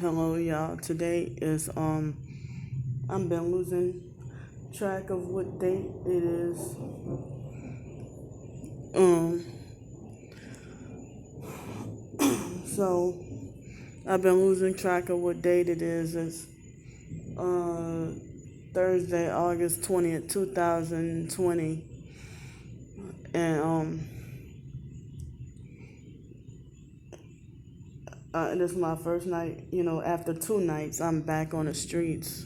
Hello, y'all. Today is I've been losing track of what date it is. Um, so I've been losing track of what date it is. It's uh Thursday, August 20th, 2020, and this is my first night. After 2 nights, I'm back on the streets,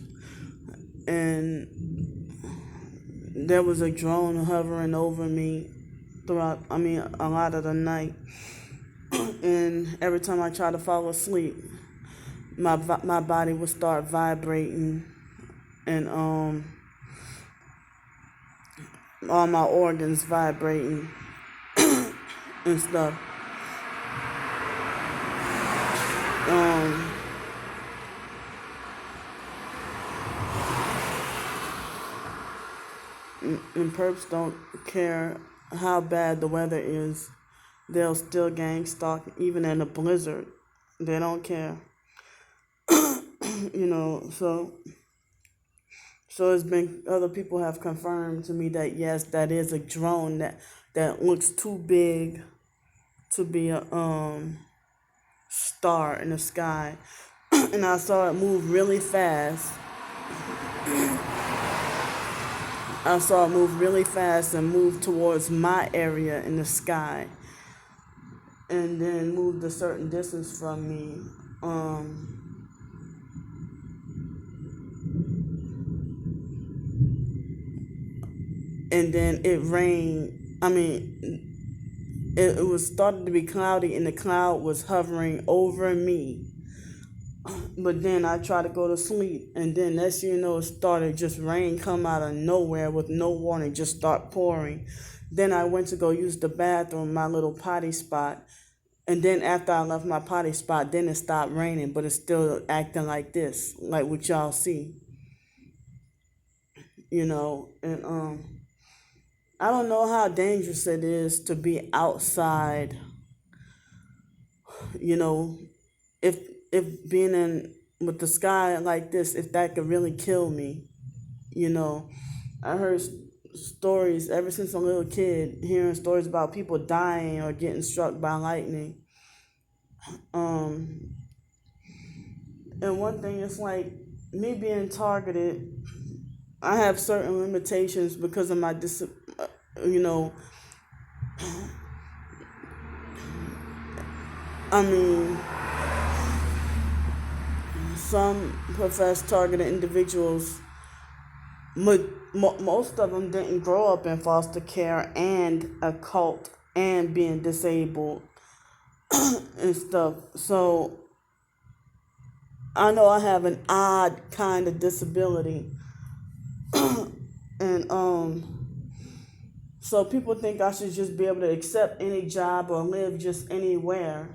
and there was a drone hovering over me throughout. A lot of the night. And every time I try to fall asleep, my body would start vibrating, and all my organs vibrating and stuff. Um, and perps don't care how bad the weather is. They'll still gang stalk even in a blizzard. They don't care. So it's been, other people have confirmed to me that yes, that is a drone that looks too big to be a star in the sky. And I saw it move really fast. I saw it move really fast and move towards my area in the sky, and then moved a certain distance from me. And then it rained. It was starting to be cloudy, and the cloud was hovering over me. But then I tried to go to sleep, and then next thing you know, it started just rain come out of nowhere with no warning, just start pouring. Then I went to go use the bathroom, my little potty spot. And then after I left my potty spot, then it stopped raining, but it's still acting like this, like what y'all see. And I don't know how dangerous it is to be outside. You know, if being in with the sky like this, if that could really kill me. I heard stories ever since a little kid, hearing stories about people dying or getting struck by lightning. And one thing is like me being targeted. I have certain limitations because of my you know. I mean, some professed targeted individuals, most of them didn't grow up in foster care and a cult and being disabled and stuff. So I know I have an odd kind of disability. And so people think I should just be able to accept any job or live just anywhere,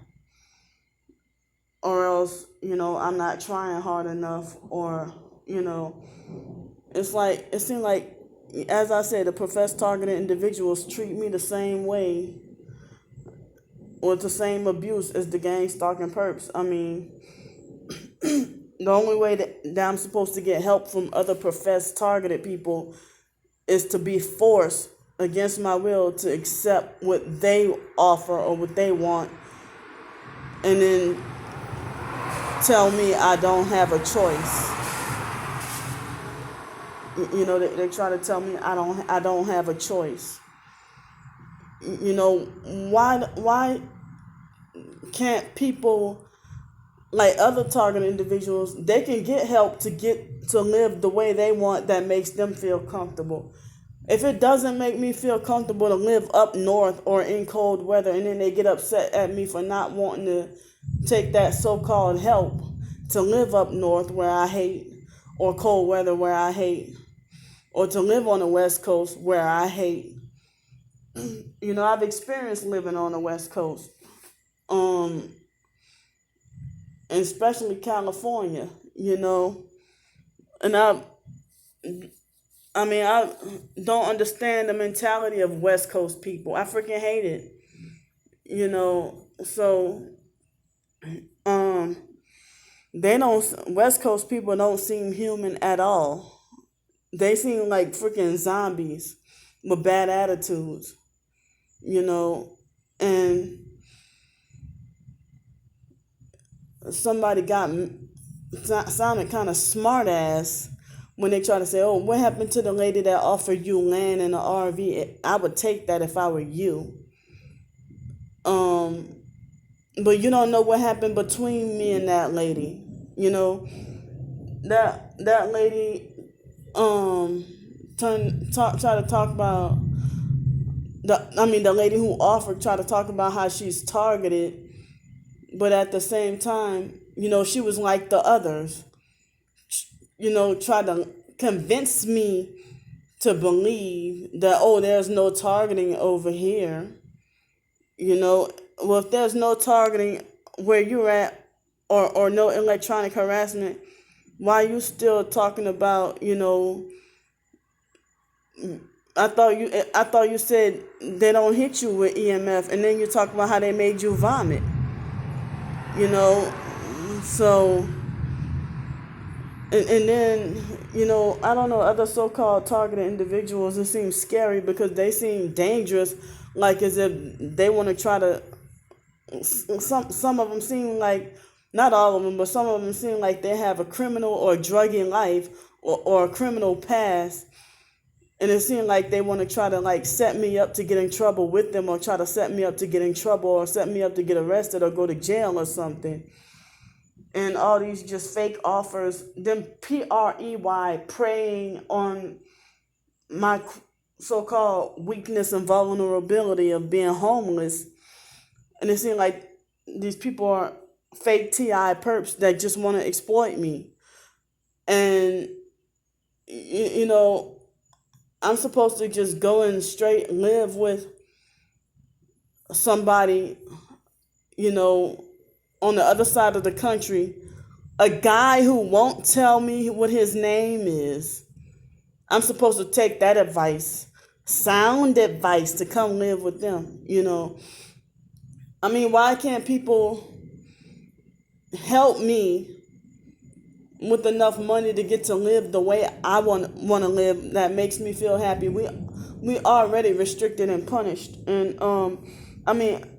or else I'm not trying hard enough, or it seems like, as I said, the professed targeted individuals treat me the same way or the same abuse as the gang stalking perps. The only way that I'm supposed to get help from other professed targeted people is to be forced against my will to accept what they offer or what they want, and then tell me I don't have a choice. They try to tell me I don't have a choice. Why can't people like other targeted individuals, they can get help to live the way they want that makes them feel comfortable. If it doesn't make me feel comfortable to live up north or in cold weather, and then they get upset at me for not wanting to take that so-called help to live up north where I hate, or cold weather where I hate, or to live on the West Coast where I hate. I've experienced living on the West Coast. and especially California, and I don't understand the mentality of West Coast people. I freaking hate it, so um they don't West Coast people don't seem human at all. They seem like freaking zombies with bad attitudes, you know, and somebody sounded kind of smart ass when they try to say, "Oh, what happened to the lady that offered you land in the RV?" I would take that if I were you. Um, but you don't know what happened between me and that lady. You know that lady try to talk about the lady who offered try to talk about how she's targeted, but at the same time, she was like the others. Try to convince me to believe that, oh, there's no targeting over here. Well, if there's no targeting where you're at, or no electronic harassment, why are you still talking about, I thought you said they don't hit you with EMF, and then you talk about how they made you vomit. So, and then, I don't know, other so-called targeted individuals, it seems scary because they seem dangerous, like as if they want to try to, some of them seem like, not all of them, but some of them seem like they have a criminal or druggy life, or a criminal past. And it seemed like they want to try to like set me up to get in trouble with them, or try to set me up to get in trouble, or set me up to get arrested or go to jail or something. And all these just fake offers, them preying on my so-called weakness and vulnerability of being homeless. And it seems like these people are fake TI perps that just want to exploit me. And, I'm supposed to just go and straight live with somebody, on the other side of the country, a guy who won't tell me what his name is. I'm supposed to take that advice, sound advice, to come live with them, why can't people help me with enough money to get to live the way I want to live, that makes me feel happy? We already restricted and punished. And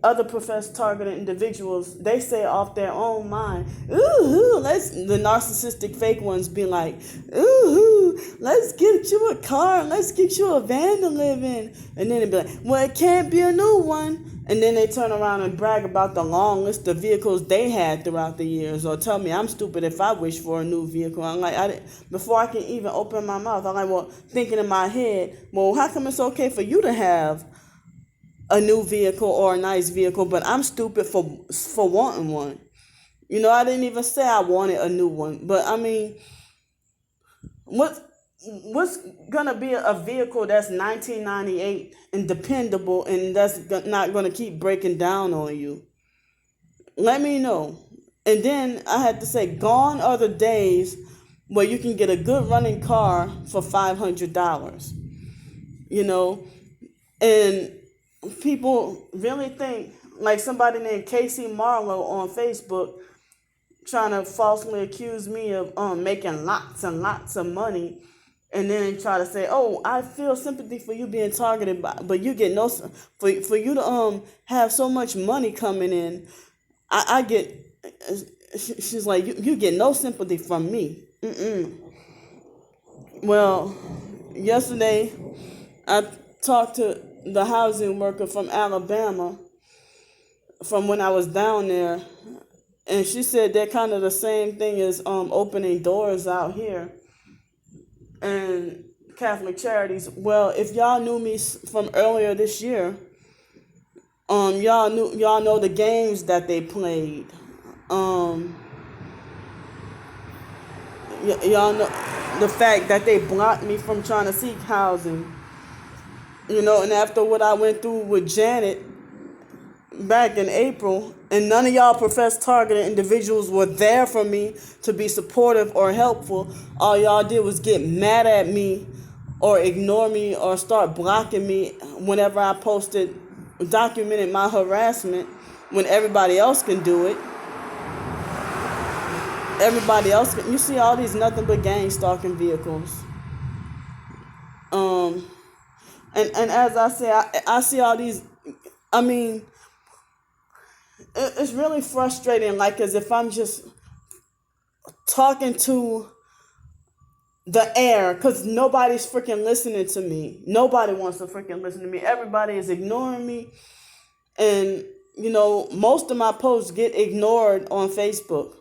other professed targeted individuals, they say off their own mind, ooh, the narcissistic fake ones be like, ooh, let's get you a car, let's get you a van to live in. And then they be like, well, it can't be a new one. And then they turn around and brag about the long list of vehicles they had throughout the years, or tell me I'm stupid if I wish for a new vehicle. I'm like, before I can even open my mouth, I'm like, well, thinking in my head, well, how come it's okay for you to have a new vehicle or a nice vehicle, but I'm stupid for wanting one? I didn't even say I wanted a new one, but what's gonna be a vehicle that's 1998 and dependable, and that's not gonna keep breaking down on you? Let me know. And then I had to say, gone are the days where you can get a good running car for $500. And people really think, like somebody named Casey Marlowe on Facebook trying to falsely accuse me of making lots and lots of money, and then try to say, oh, I feel sympathy for you being targeted, but you get no, for you to have so much money coming in, I get, she's like, you get no sympathy from me. Well, yesterday I talked to the housing worker from Alabama from when I was down there, and she said they're kind of the same thing as opening doors out here and Catholic Charities. Well, if y'all knew me from earlier this year, y'all know the games that they played. Y'all know the fact that they blocked me from trying to seek housing. And after what I went through with Janet, back in April, and none of y'all professed targeted individuals were there for me to be supportive or helpful. All y'all did was get mad at me or ignore me or start blocking me whenever I posted, documented my harassment, when everybody else can do it. Everybody else can, you see all these nothing but gang stalking vehicles. Um, and as I say, I see all these, I mean, it's really frustrating, like as if I'm just talking to the air, because nobody's freaking listening to me. Nobody wants to freaking listen to me. Everybody is ignoring me. And, most of my posts get ignored on Facebook.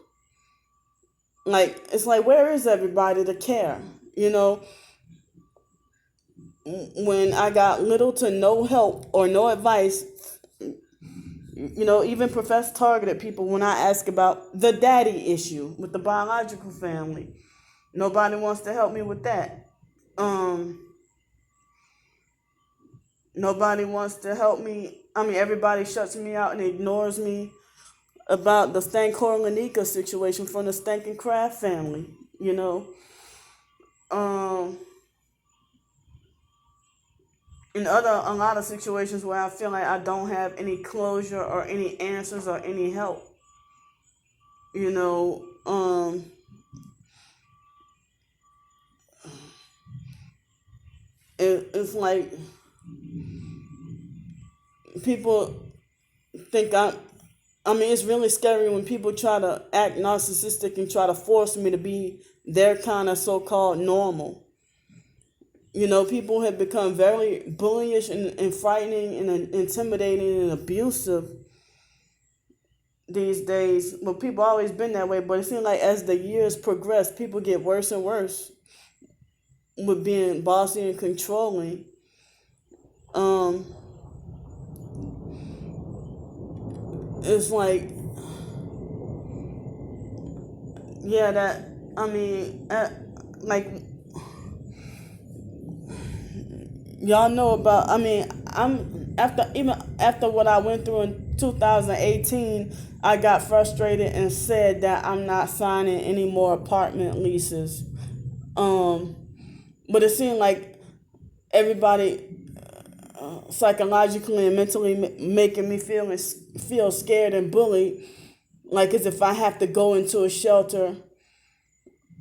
Like, it's like, where is everybody to care? When I got little to no help or no advice, even professed targeted people, when I ask about the daddy issue with the biological family, nobody wants to help me with that. Nobody wants to help me. I mean, everybody shuts me out and ignores me about the Stank Lanika situation from the Stank and Craft family, In a lot of situations where I feel like I don't have any closure or any answers or any help, it's like people think I mean, it's really scary when people try to act narcissistic and try to force me to be their kind of so-called normal. People have become very bullish and frightening and intimidating and abusive these days. Well, people always been that way, but it seems like as the years progress, people get worse and worse with being bossy and controlling. It's like, yeah, that, I mean, like, y'all know about, I mean, even after what I went through in 2018, I got frustrated and said that I'm not signing any more apartment leases. But it seemed like everybody psychologically and mentally making me feel scared and bullied, like as if I have to go into a shelter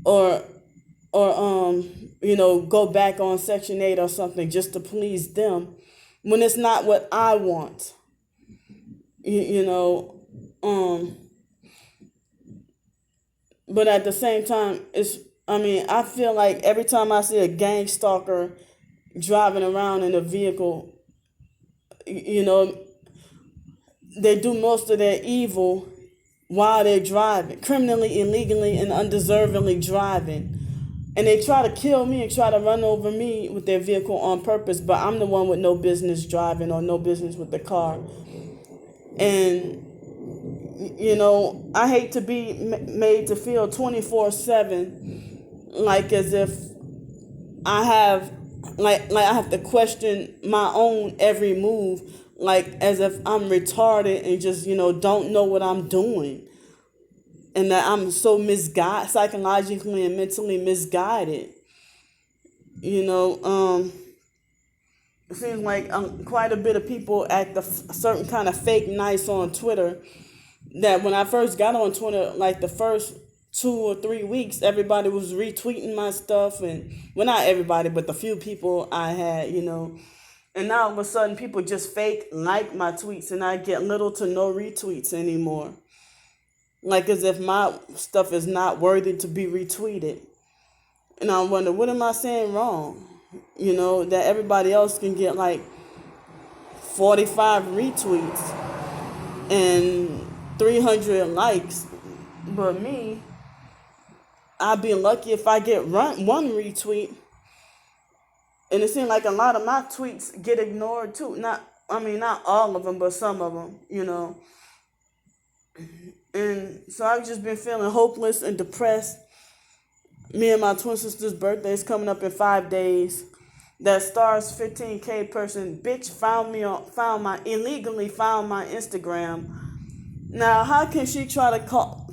or go back on Section 8 or something just to please them, when it's not what I want. But at the same time, I feel like every time I see a gang stalker driving around in a vehicle, they do most of their evil while they're driving, criminally, illegally, and undeservingly driving. And they try to kill me and try to run over me with their vehicle on purpose, but I'm the one with no business driving or no business with the car. And, I hate to be made to feel 24/7, like as if I have, like I have to question my own every move, like as if I'm retarded and just, don't know what I'm doing. And that I'm so misguided, psychologically and mentally misguided. It seems like quite a bit of people act a certain kind of fake nice on Twitter. That when I first got on Twitter, like the first 2 or 3 weeks, everybody was retweeting my stuff, and well, not everybody, but the few people I had, And now all of a sudden, people just fake like my tweets, and I get little to no retweets anymore. Like as if my stuff is not worthy to be retweeted. And I wonder, what am I saying wrong? That everybody else can get like 45 retweets and 300 likes. But me, I'd be lucky if I get one retweet. And it seems like a lot of my tweets get ignored too. Not all of them, but some of them, And so I've just been feeling hopeless and depressed. Me and my twin sister's birthday is coming up in 5 days. that stars 15K person, bitch, illegally found my Instagram. Now, how can she try to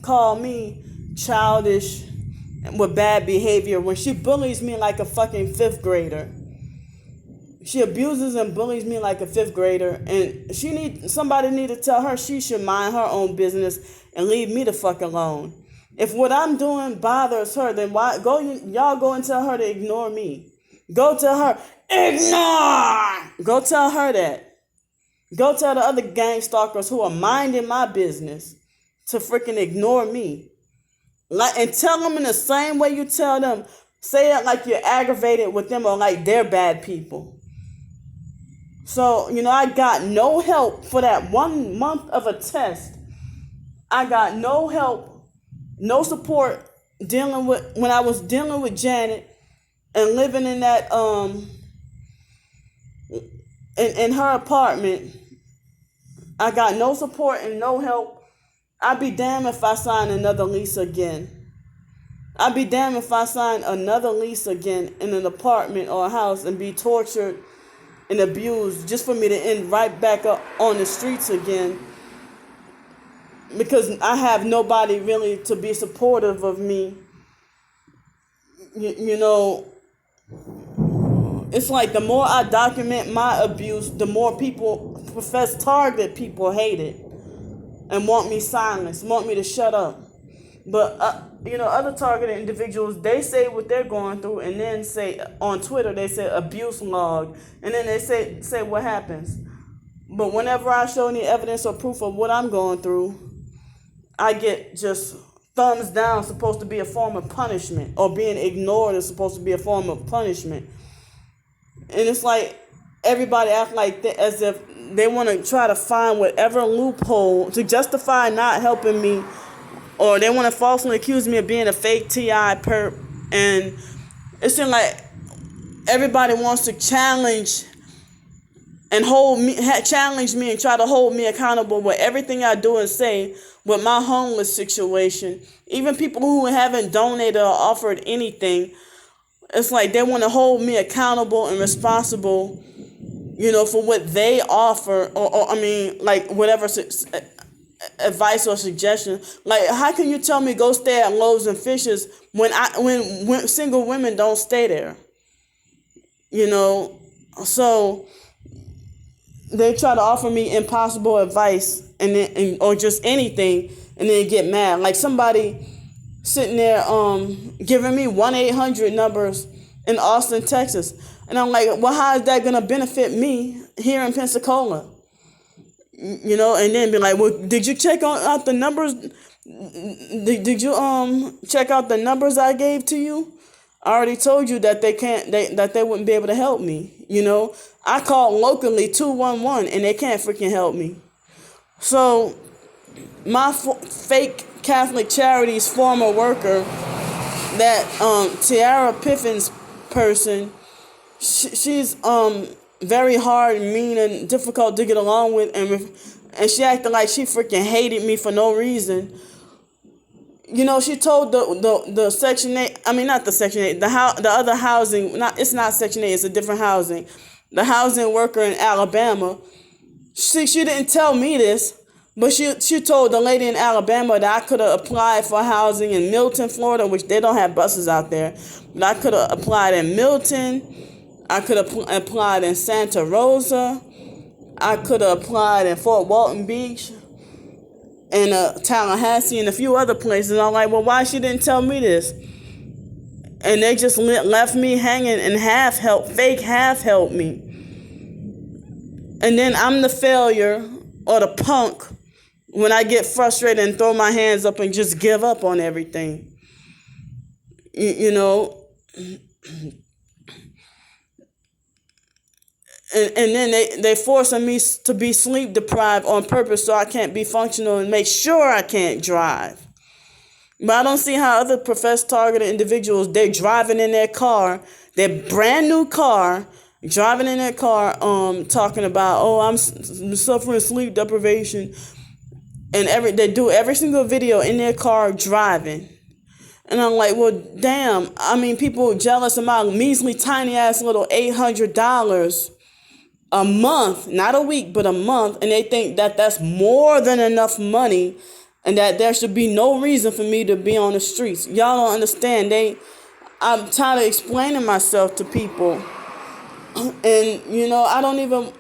call me childish with bad behavior when she bullies me like a fucking fifth grader? She abuses and bullies me like a fifth grader, and somebody need to tell her she should mind her own business and leave me the fuck alone. If what I'm doing bothers her, then y'all go and tell her to ignore me. Go tell her, ignore! Go tell her that. Go tell the other gang stalkers who are minding my business to freaking ignore me. And tell them in the same way you tell them. Say it like you're aggravated with them or like they're bad people. So, I got no help for that 1 month of a test. I got no help, no support when I was dealing with Janet and living in that, in her apartment. I got no support and no help. I'd be damned if I sign another lease again. I'd be damned if I sign another lease again in an apartment or a house and be tortured and abused just for me to end right back up on the streets again, because I have nobody really to be supportive of me. It's like the more I document my abuse, the more people, target people, hate it and want me silenced, want me to shut up. But, other targeted individuals, they say what they're going through and then say on Twitter, they say abuse log. And then they say what happens. But whenever I show any evidence or proof of what I'm going through, I get just thumbs down, supposed to be a form of punishment, or being ignored is supposed to be a form of punishment. And it's like everybody act like as if they want to try to find whatever loophole to justify not helping me, or they want to falsely accuse me of being a fake TI perp. And it seems like everybody wants to challenge me and try to hold me accountable with everything I do and say with my homeless situation. Even people who haven't donated or offered anything, it's like they want to hold me accountable and responsible, for what they offer, or whatever advice or suggestion. Like, how can you tell me go stay at Loaves and Fishes when single women don't stay there? So they try to offer me impossible advice or just anything, and then get mad. Like somebody sitting there giving me 1-800 numbers in Austin, Texas. And I'm like, well, how is that gonna benefit me here in Pensacola? And then be like, well, did you check out the numbers? Did you check out the numbers I gave to you? I already told you that they wouldn't be able to help me. I called locally 211 and they can't freaking help me. So my fake Catholic Charities former worker, that Tiara Piffin's person, she's very hard, mean, and difficult to get along with, and she acted like she freaking hated me for no reason. She told the Section 8, not the Section 8, the other housing, it's not Section 8, it's a different housing. The housing worker in Alabama, she didn't tell me this, but she told the lady in Alabama that I could have applied for housing in Milton, Florida, which they don't have buses out there, but I could have applied in Milton, I could have applied in Santa Rosa, I could have applied in Fort Walton Beach, and Tallahassee, and a few other places. And I'm like, well, why she didn't tell me this? And they just left me hanging and fake half help me. And then I'm the failure or the punk when I get frustrated and throw my hands up and just give up on everything. And then they forcing me to be sleep deprived on purpose so I can't be functional and make sure I can't drive. But I don't see how other professed targeted individuals, they're driving in their car, their brand new car, driving in their car, talking about, I'm suffering sleep deprivation. And they do every single video in their car driving. And I'm like, well, damn. I mean, people jealous of my measly, tiny ass little $800 a month, not a week, but a month, and they think that that's more than enough money, and that there should be no reason for me to be on the streets. Y'all don't understand. I'm tired of explaining myself to people, and I don't even.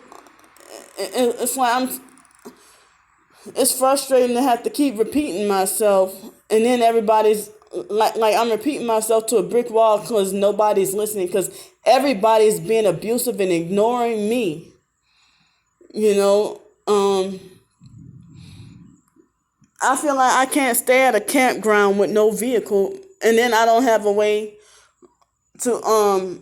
It's like It's frustrating to have to keep repeating myself, and then everybody's like I'm repeating myself to a brick wall because nobody's listening, because everybody's being abusive and ignoring me. I feel like I can't stay at a campground with no vehicle, and then I don't have a way to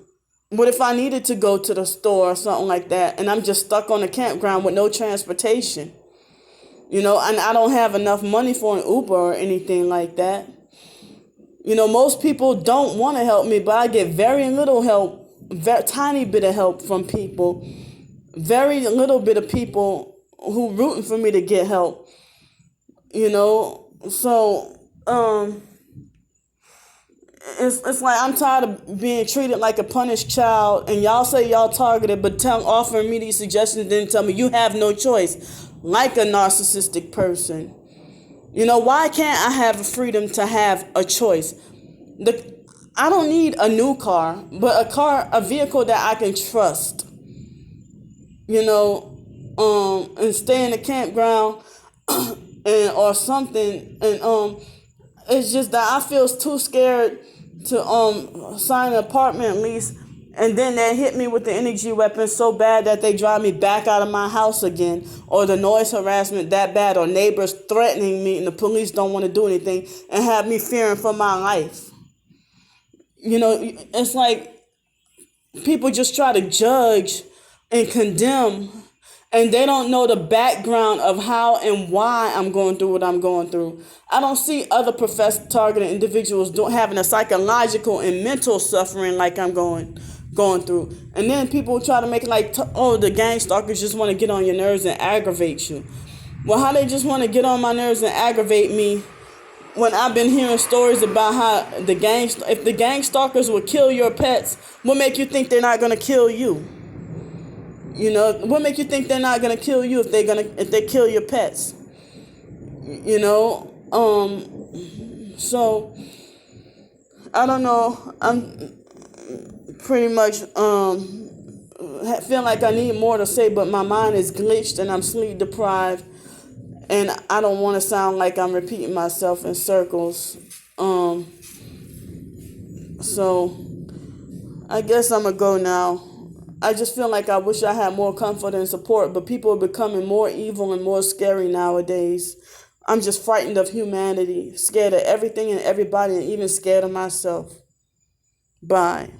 what if I needed to go to the store or something like that, and I'm just stuck on the campground with no transportation, and I don't have enough money for an Uber or anything like that. Most people don't want to help me, but I get very little help, very tiny bit of help from people, very little bit of people who rooting for me to get help. So it's like I'm tired of being treated like a punished child, and y'all say y'all targeted, but offering me these suggestions, then tell me you have no choice, like a narcissistic person. Why can't I have the freedom to have a choice? I don't need a new car, but a vehicle that I can trust. And stay in the campground and or something. And it's just that I feel too scared to sign an apartment lease, and then they hit me with the energy weapon so bad that they drive me back out of my house again, or the noise harassment that bad, or neighbors threatening me and the police don't want to do anything and have me fearing for my life. It's like people just try to judge and condemn, and they don't know the background of how and why I'm going through what I'm going through. I don't see other professed targeted individuals having a psychological and mental suffering like I'm going through. And then people try to make it like, the gang stalkers just want to get on your nerves and aggravate you. Well, how they just want to get on my nerves and aggravate me when I've been hearing stories about how if the gang stalkers would kill your pets, what make you think they're not going to kill you? What make you think they're not going to kill you if they kill your pets? So I don't know. I'm pretty much feel like I need more to say, but my mind is glitched and I'm sleep deprived, and I don't want to sound like I'm repeating myself in circles. So I guess I'm gonna go now. I just feel like I wish I had more comfort and support, but people are becoming more evil and more scary nowadays. I'm just frightened of humanity, scared of everything and everybody, and even scared of myself. Bye.